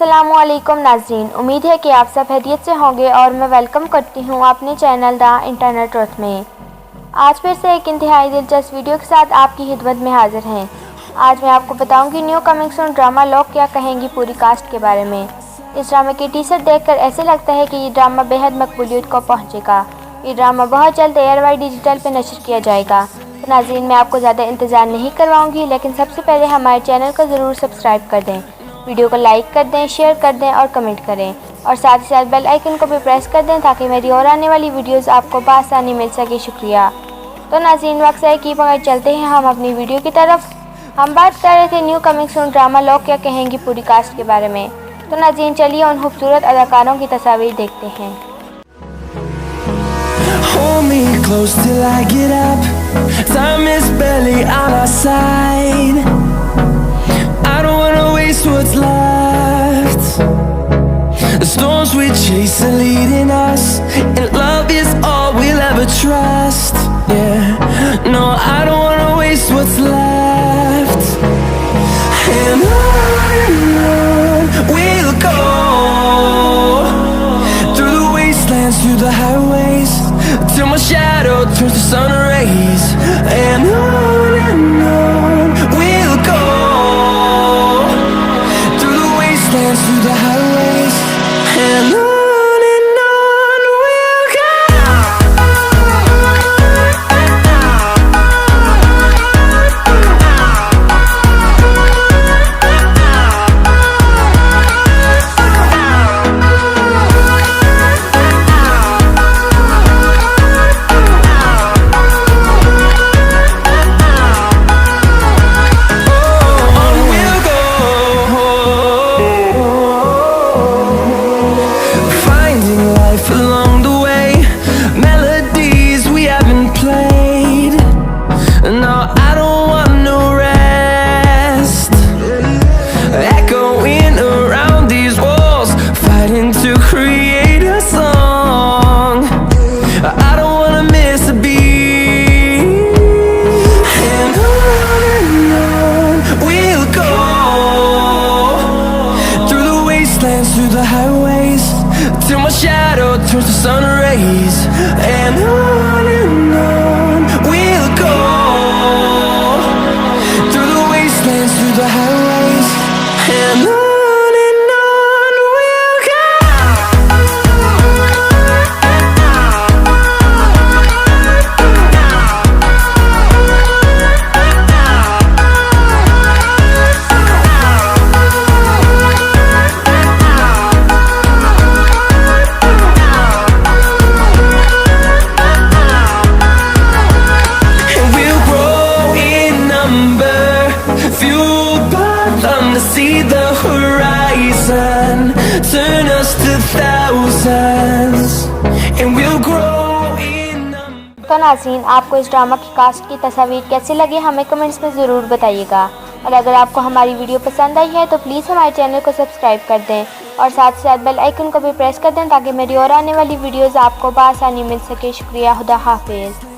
अस्सलामुअलैकुम नाज़रीन, उम्मीद है कि आप सब खैरियत से होंगे और मैं वेलकम करती हूँ अपने चैनल द इंटरनेट ट्रुथ में। आज फिर से एक इंतहाई दिलचस्प वीडियो के साथ आपकी खिदमत में हाजिर हैं। आज मैं आपको बताऊंगी न्यू कमिंग सून ड्रामा लोग क्या कहेंगी पूरी कास्ट के बारे में। इस ड्रामे की टीजर देखकर ऐसे लगता है कि ये ड्रामा बेहद मकबूलियत को पहुँचेगा। ये ड्रामा बहुत जल्द ARY डिजिटल पर नशर किया जाएगा। तो नाज़रीन, मैं आपको ज़्यादा इंतज़ार नहीं करवाऊँगी, लेकिन सबसे पहले हमारे चैनल को ज़रूर सब्सक्राइब कर दें, वीडियो को लाइक कर दें, शेयर कर दें और कमेंट करें, और साथ ही साथ बेल आइकन को भी प्रेस कर दें ताकि मेरी और आने वाली वीडियोस आपको बआसानी मिल सके। शुक्रिया। तो नाज़रीन, वक्त से की बगैर चलते हैं हम अपनी वीडियो की तरफ। हम बात कर रहे थे न्यू कमिंग सून ड्रामा लोग क्या कहेंगी पूरी कास्ट के बारे में। तो नाज़रीन, चलिए उन खूबसूरत अदाकारों की तस्वीर देखते हैं। Hold me close till I get up. Time is barely on our side. I don't wanna waste what's left. The storms we chase are leading us, and love is all we'll ever trust. Yeah, no, I don't wanna waste what's left. And on we'll go, through the wastelands, through the highways, till my shadow turns to sun rays. And on we'll go, through the wastelands, through the highways, and on we'll go. Through the highways, till my shadow turns to sun rays. And on we'll go, through the wastelands, through the highways, and on we'll go. To see the horizon, turn us to thousands, and we'll grow in number. तो नाज़रीन, आपको इस drama की cast की तस्वीर कैसी लगी हमें कमेंट्स में ज़रूर बताइएगा। और अगर आपको हमारी वीडियो पसंद आई है तो प्लीज़ हमारे चैनल को सब्सक्राइब कर दें, और साथ ही साथ बेल आइकन को भी प्रेस कर दें ताकि मेरी और आने वाली वीडियोज़ आपको बआसानी मिल सके। शुक्रिया। खुदा हाफिज़।